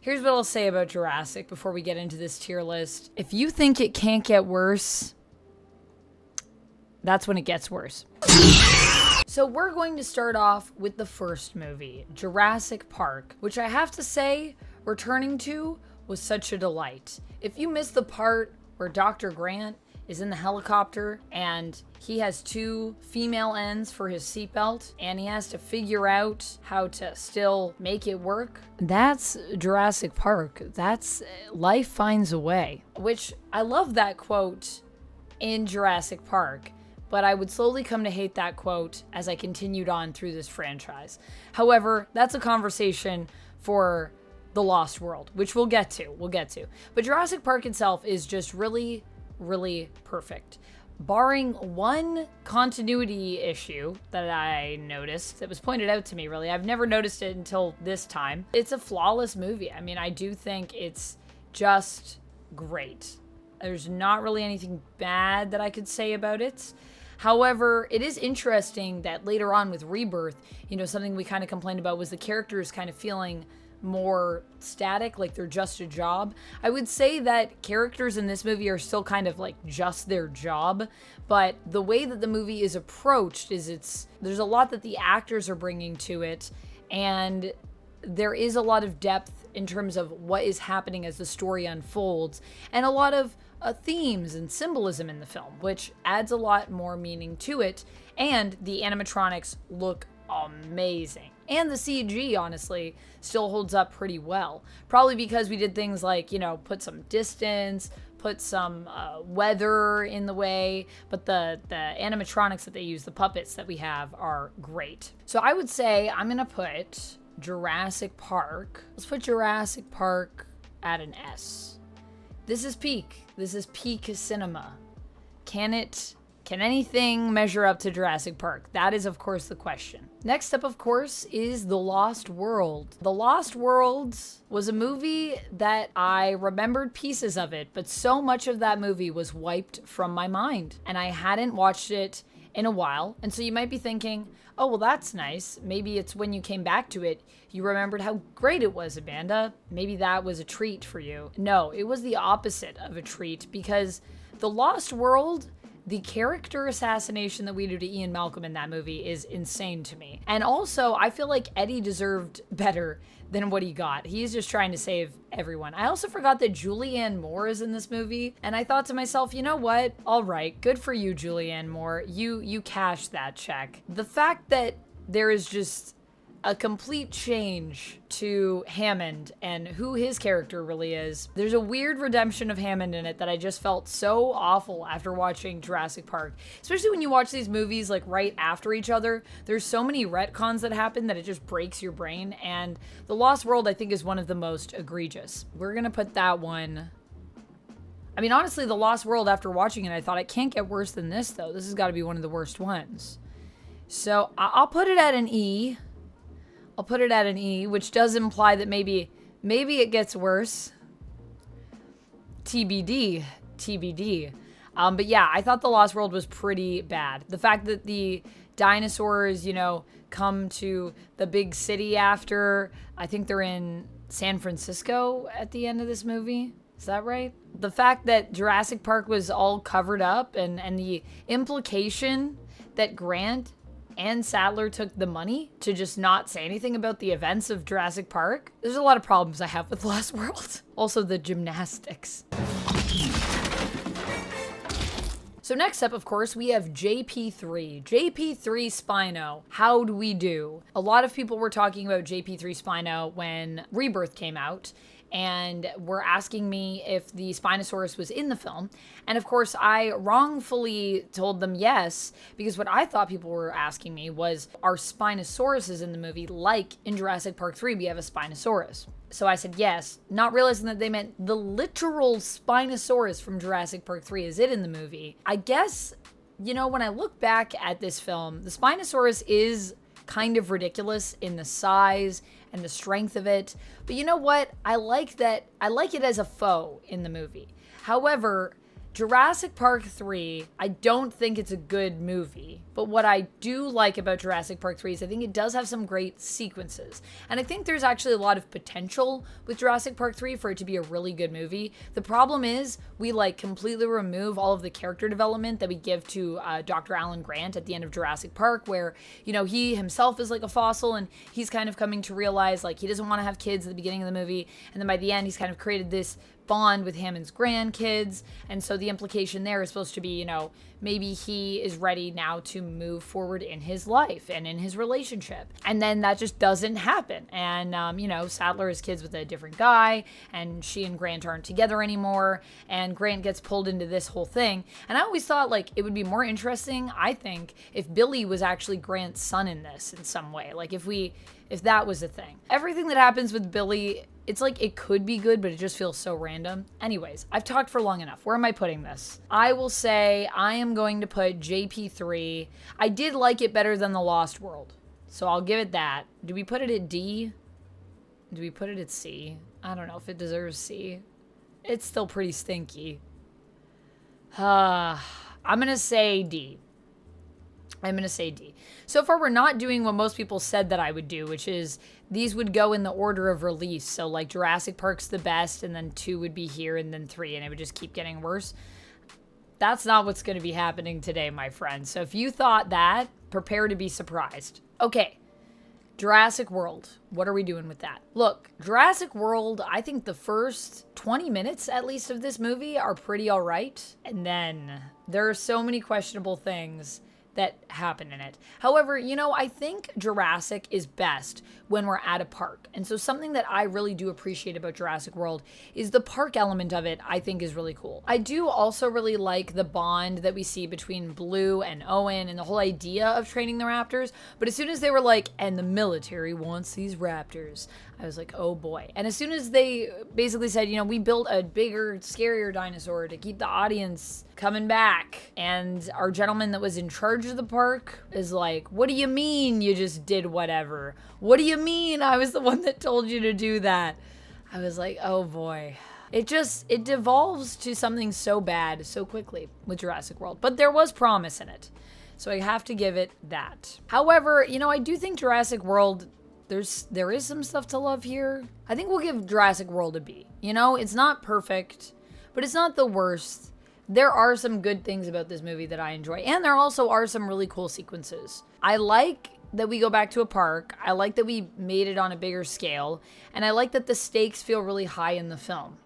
Here's what I'll say about Jurassic before we get into this tier list. If you think it can't get worse, that's when it gets worse. So we're going to start off with the first movie, Jurassic Park, which I have to say, returning to was such a delight. If you missed the part where Dr. Grant is in the helicopter and he has 2 female ends for his seatbelt and he has to figure out how to still make it work, that's Jurassic Park. That's life finds a way, which I love that quote in Jurassic Park. But I would slowly come to hate that quote as I continued on through this franchise. However, that's a conversation for The Lost World, which we'll get to. But Jurassic Park itself is just really, really perfect. Barring one continuity issue that I noticed that was pointed out to me, really. I've never noticed it until this time. It's a flawless movie. I mean, I do think it's just great. There's not really anything bad that I could say about it. However, it is interesting that later on with Rebirth, something we kind of complained about was the characters kind of feeling more static, like they're just a job. I would say that characters in this movie are still kind of like just their job, but the way that the movie is approached is there's a lot that the actors are bringing to it, and there is a lot of depth in terms of what is happening as the story unfolds, and a lot of themes and symbolism in the film, which adds a lot more meaning to it. And the animatronics look amazing. And the CG, honestly, still holds up pretty well. Probably because we did things like, put some distance, put some weather in the way, but the animatronics that they use, the puppets that we have, are great. So I would say I'm going to put Jurassic Park. Let's put Jurassic Park at an S. This is peak. This is peak cinema. Can anything measure up to Jurassic Park? That is, of course, the question. Next up, of course, is The Lost World. The Lost World was a movie that I remembered pieces of it, but so much of that movie was wiped from my mind, and I hadn't watched it in a while. And so you might be thinking, oh, well, that's nice. Maybe it's when you came back to it, you remembered how great it was, Amanda. Maybe that was a treat for you. No, it was the opposite of a treat, because The Lost World, the character assassination that we do to Ian Malcolm in that movie is insane to me. And also, I feel like Eddie deserved better than what he got. He's just trying to save everyone. I also forgot that Julianne Moore is in this movie, and I thought to myself, you know what? All right, good for you, Julianne Moore. You cashed that check. The fact that there is just a complete change to Hammond and who his character really is. There's a weird redemption of Hammond in it that I just felt so awful after watching Jurassic Park. Especially when you watch these movies like right after each other. There's so many retcons that happen that it just breaks your brain, and The Lost World, I think, is one of the most egregious. We're gonna put that one. I mean, honestly, The Lost World, after watching it, I thought it can't get worse than this, though. This has got to be one of the worst ones. So I'll put it at an E. I'll put it at an E, which does imply that maybe it gets worse. TBD. But yeah, I thought The Lost World was pretty bad. The fact that the dinosaurs, come to the big city after, I think they're in San Francisco at the end of this movie. Is that right? The fact that Jurassic Park was all covered up, and the implication that Grant and Sadler took the money to just not say anything about the events of Jurassic Park. There's a lot of problems I have with Lost World. Also the gymnastics. So next up, of course, we have JP3. JP3 Spino. How do we do? A lot of people were talking about JP3 Spino when Rebirth came out, and were asking me if the Spinosaurus was in the film. And of course, I wrongfully told them yes, because what I thought people were asking me was, are Spinosauruses in the movie like in Jurassic Park 3 we have a Spinosaurus? So I said yes, not realizing that they meant the literal Spinosaurus from Jurassic Park 3 is it in the movie. I guess, when I look back at this film, the Spinosaurus is kind of ridiculous in the size and the strength of it. But you know what? I like it as a foe in the movie. However, Jurassic Park 3, I don't think it's a good movie. But what I do like about Jurassic Park 3 is I think it does have some great sequences. And I think there's actually a lot of potential with Jurassic Park 3 for it to be a really good movie. The problem is we like completely remove all of the character development that we give to Dr. Alan Grant at the end of Jurassic Park, where, you know, he himself is like a fossil and he's kind of coming to realize like he doesn't want to have kids at the beginning of the movie. And then by the end, he's kind of created this bond with Hammond's grandkids. And so the implication there is supposed to be, you know, maybe he is ready now to move forward in his life and in his relationship. And then that just doesn't happen. And, you know, Sattler is kids with a different guy and she and Grant aren't together anymore. And Grant gets pulled into this whole thing. And I always thought like it would be more interesting, I think, if Billy was actually Grant's son in this in some way. Like if that was a thing. Everything that happens with Billy, it's like it could be good, but it just feels so random. Anyways, I've talked for long enough. Where am I putting this? I will say I am going to put JP3. I did like it better than The Lost World, so I'll give it that. Do we put it at D? Do we put it at C? I don't know if it deserves C. It's still pretty stinky. I'm going to say D. I'm going to say D. So far, we're not doing what most people said that I would do, which is these would go in the order of release. So like Jurassic Park's the best, and then 2 would be here, and then 3, and it would just keep getting worse. That's not what's going to be happening today, my friends. So if you thought that, prepare to be surprised. Okay, Jurassic World. What are we doing with that? Look, Jurassic World, I think the first 20 minutes at least of this movie are pretty all right. And then there are so many questionable things that happen in it. However, you know, I think Jurassic is best when we're at a park. And so something that I really do appreciate about Jurassic World is the park element of it, I think is really cool. I do also really like the bond that we see between Blue and Owen and the whole idea of training the raptors. But as soon as they were like, and the military wants these raptors, I was like, oh boy. And as soon as they basically said, you know, we built a bigger, scarier dinosaur to keep the audience coming back, and our gentleman that was in charge of the park is like, what do you mean you just did whatever? What do you mean I was the one that told you to do that? I was like, oh boy. It devolves to something so bad so quickly with Jurassic World. But there was promise in it, so I have to give it that. However, you know, I do think Jurassic World, there is some stuff to love here. I think we'll give Jurassic World a B. You know, it's not perfect, but it's not the worst. There are some good things about this movie that I enjoy, and there also are some really cool sequences. I like that we go back to a park. I like that we made it on a bigger scale, and I like that the stakes feel really high in the film.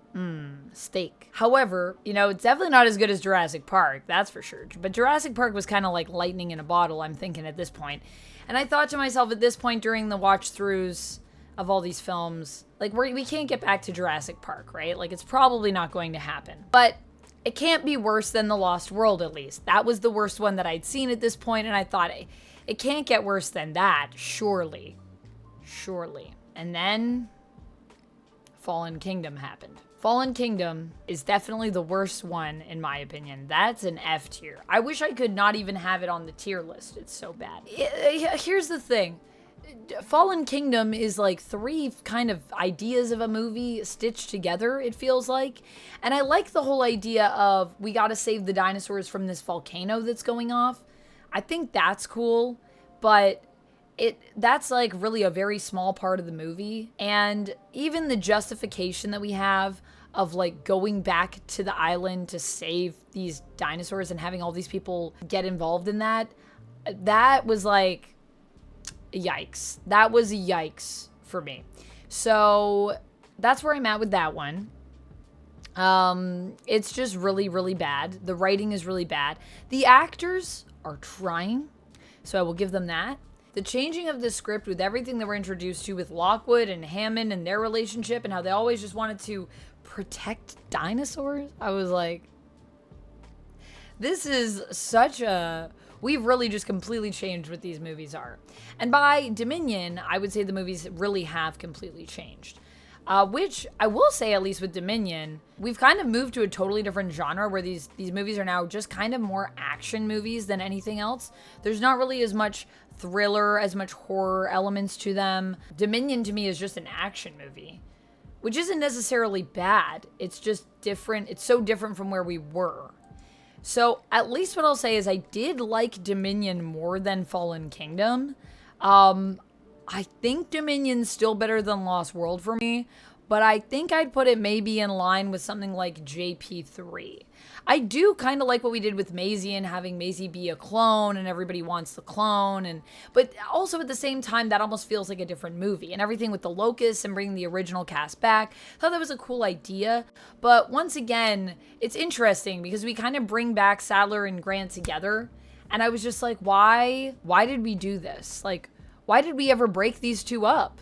Steak. However, you know, it's definitely not as good as Jurassic Park, that's for sure. But Jurassic Park was kind of like lightning in a bottle, I'm thinking at this point. And I thought to myself at this point during the watch-throughs of all these films, like we can't get back to Jurassic Park, right? Like it's probably not going to happen. But it can't be worse than The Lost World, at least. That was the worst one that I'd seen at this point, and I thought it can't get worse than that, surely. Surely. And then Fallen Kingdom happened. Fallen Kingdom is definitely the worst one, in my opinion. That's an F tier. I wish I could not even have it on the tier list. It's so bad. Here's the thing. Fallen Kingdom is like 3 kind of ideas of a movie stitched together, it feels like. And I like the whole idea of we gotta save the dinosaurs from this volcano that's going off. I think that's cool, but that's like really a very small part of the movie. And even the justification that we have of like going back to the island to save these dinosaurs and having all these people get involved in that was like, yikes. That was a yikes for me. So that's where I'm at with that one. It's just really, really bad. The writing is really bad. The actors are trying, so I will give them that. The changing of the script with everything that we're introduced to with Lockwood and Hammond and their relationship and how they always just wanted to protect dinosaurs. I was like, this is such a... We've really just completely changed what these movies are. And by Dominion, I would say the movies really have completely changed. Which I will say, at least with Dominion, we've kind of moved to a totally different genre where these movies are now just kind of more action movies than anything else. There's not really as much thriller, as much horror elements to them. Dominion to me is just an action movie, which isn't necessarily bad. It's just different. It's so different from where we were. So at least what I'll say is I did like Dominion more than Fallen Kingdom. I think Dominion's still better than Lost World for me, but I think I'd put it maybe in line with something like JP3. I do kind of like what we did with Maisie and having Maisie be a clone and everybody wants the clone, but also at the same time that almost feels like a different movie, and everything with the locusts and bringing the original cast back. I thought that was a cool idea, but once again, it's interesting because we kind of bring back Sadler and Grant together, and I was just like, why did we do this? Like, why did we ever break these two up?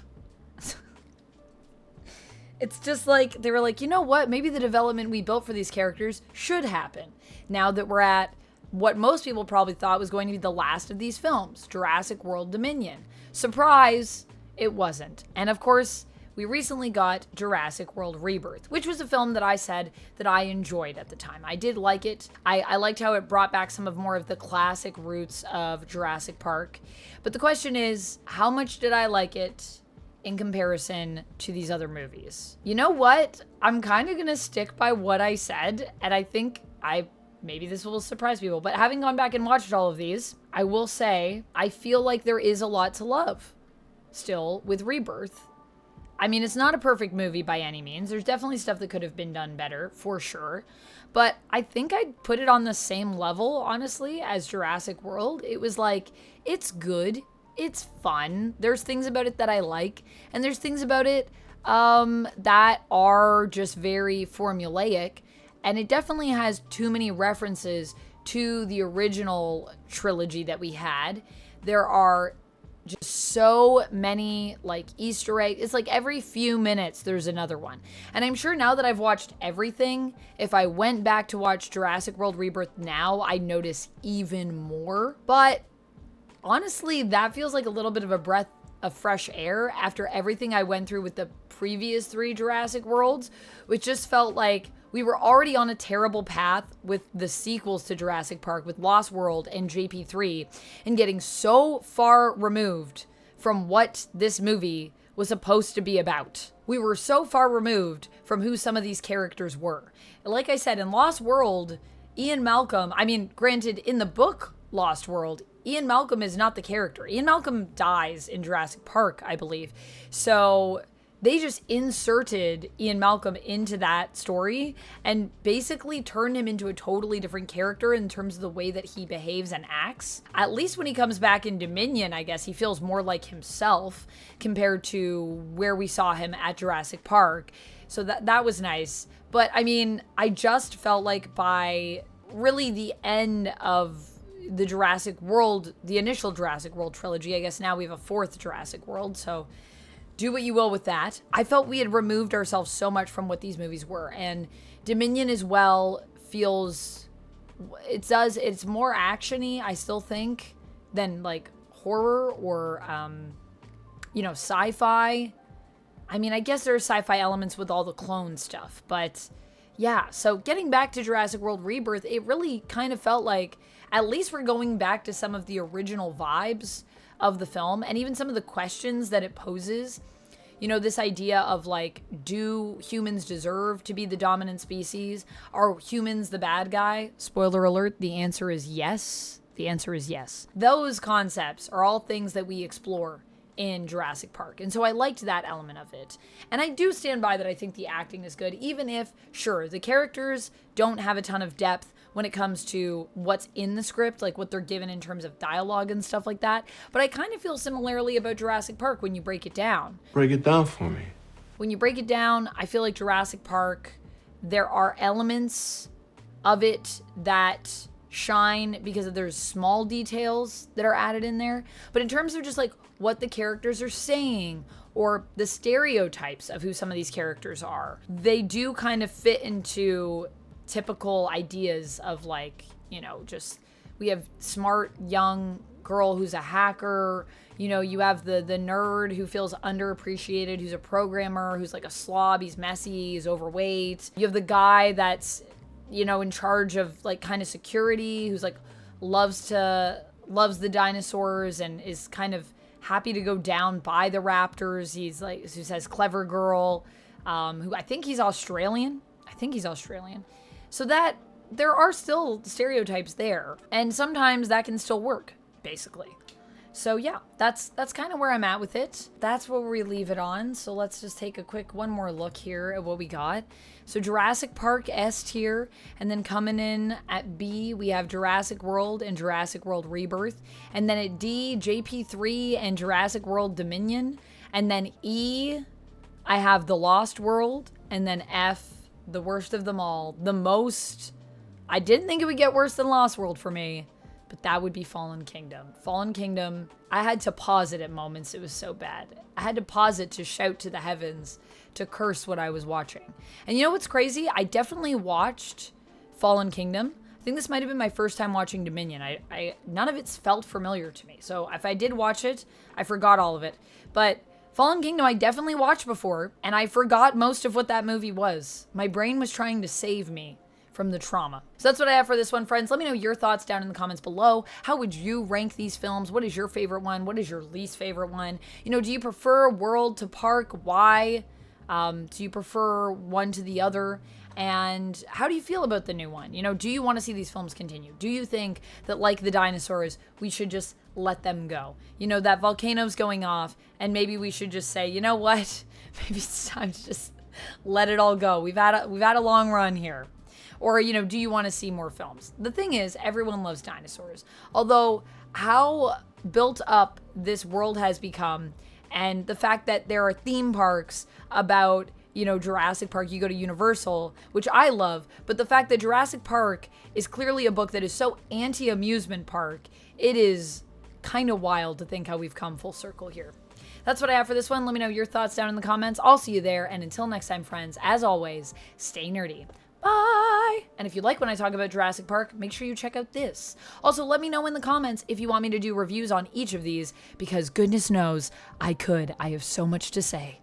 It's just like, they were like, you know what? Maybe the development we built for these characters should happen. Now that we're at what most people probably thought was going to be the last of these films, Jurassic World Dominion. Surprise, it wasn't. And of course, we recently got Jurassic World Rebirth, which was a film that I said that I enjoyed at the time. I did like it. I liked how it brought back some of more of the classic roots of Jurassic Park. But the question is, how much did I like it in comparison to these other movies? You know what? I'm kind of going to stick by what I said, and I think maybe this will surprise people, but having gone back and watched all of these, I will say I feel like there is a lot to love still with Rebirth. I mean, it's not a perfect movie by any means. There's definitely stuff that could have been done better, for sure. But I think I'd put it on the same level, honestly, as Jurassic World. It was like, it's good. It's fun. There's things about it that I like, and there's things about it that are just very formulaic, and it definitely has too many references to the original trilogy that we had. There are just so many like Easter eggs. It's like every few minutes there's another one. And I'm sure now that I've watched everything, if I went back to watch Jurassic World Rebirth now, I'd notice even more. But honestly, that feels like a little bit of a breath of fresh air after everything I went through with the previous 3 Jurassic Worlds, which just felt like we were already on a terrible path with the sequels to Jurassic Park with Lost World and JP3, and getting so far removed from what this movie was supposed to be about. We were so far removed from who some of these characters were. Like I said, in Lost World, Ian Malcolm, I mean, granted, in the book Lost World, Ian Malcolm is not the character. Ian Malcolm dies in Jurassic Park, I believe. So they just inserted Ian Malcolm into that story and basically turned him into a totally different character in terms of the way that he behaves and acts. At least when he comes back in Dominion, I guess he feels more like himself compared to where we saw him at Jurassic Park. So that was nice. But I mean, I just felt like by really the end of the Jurassic World, the initial Jurassic World trilogy, I guess now we have a 4th Jurassic World, so do what you will with that. I felt we had removed ourselves so much from what these movies were, and Dominion as well feels, it's more action-y, I still think, than like horror or, sci-fi. I mean, I guess there are sci-fi elements with all the clone stuff, but yeah, so getting back to Jurassic World Rebirth, it really kind of felt like at least we're going back to some of the original vibes of the film and even some of the questions that it poses. You know, this idea of like, do humans deserve to be the dominant species? Are humans the bad guy? Spoiler alert, the answer is yes. The answer is yes. Those concepts are all things that we explore in Jurassic Park. And so I liked that element of it. And I do stand by that I think the acting is good, even if, sure, the characters don't have a ton of depth when it comes to what's in the script, like what they're given in terms of dialogue and stuff like that. But I kind of feel similarly about Jurassic Park when you break it down. Break it down for me. When you break it down, I feel like Jurassic Park, there are elements of it that shine because there's small details that are added in there. But in terms of just like what the characters are saying or the stereotypes of who some of these characters are, they do kind of fit into typical ideas of like, you know, just we have smart young girl who's a hacker, you know, you have the nerd who feels underappreciated, who's a programmer, who's like a slob, he's messy, he's overweight. You have the guy that's, you know, in charge of like kind of security, who's like loves the dinosaurs and is kind of happy to go down by the raptors. He's like, who says clever girl, who I think he's Australian. So that there are still stereotypes there, and sometimes that can still work, basically. So yeah, that's kind of where I'm at with it. That's where we leave it on. So let's just take a quick one more look here at what we got. So Jurassic Park S tier, and then coming in at B, we have Jurassic World and Jurassic World Rebirth. And then at D, JP3 and Jurassic World Dominion. And then E, I have The Lost World. And then F, the worst of them all. The most, I didn't think it would get worse than Lost World for me, but that would be Fallen Kingdom. Fallen Kingdom, I had to pause it at moments. It was so bad. I had to pause it to shout to the heavens, to curse what I was watching. And you know what's crazy? I definitely watched Fallen Kingdom. I think this might have been my first time watching Dominion. None of it's felt familiar to me. So if I did watch it, I forgot all of it. But Fallen Kingdom I definitely watched before, and I forgot most of what that movie was. My brain was trying to save me from the trauma. So that's what I have for this one, friends. Let me know your thoughts down in the comments below. How would you rank these films? What is your favorite one? What is your least favorite one? You know, do you prefer World to Park? Why? Do you prefer one to the other? And how do you feel about the new one? You know, do you want to see these films continue? Do you think that, like the dinosaurs, we should just let them go? You know, that volcano's going off, and maybe we should just say, you know what? Maybe it's time to just let it all go. We've had a long run here. Or, you know, do you want to see more films? The thing is, everyone loves dinosaurs. Although, how built up this world has become, and the fact that there are theme parks about, you know, Jurassic Park, you go to Universal, which I love, but the fact that Jurassic Park is clearly a book that is so anti-amusement park, it is kind of wild to think how we've come full circle here. That's what I have for this one. Let me know your thoughts down in the comments. I'll see you there, and until next time, friends, as always, stay nerdy. Bye! And if you like when I talk about Jurassic Park, make sure you check out this. Also, let me know in the comments if you want me to do reviews on each of these, because goodness knows I could. I have so much to say.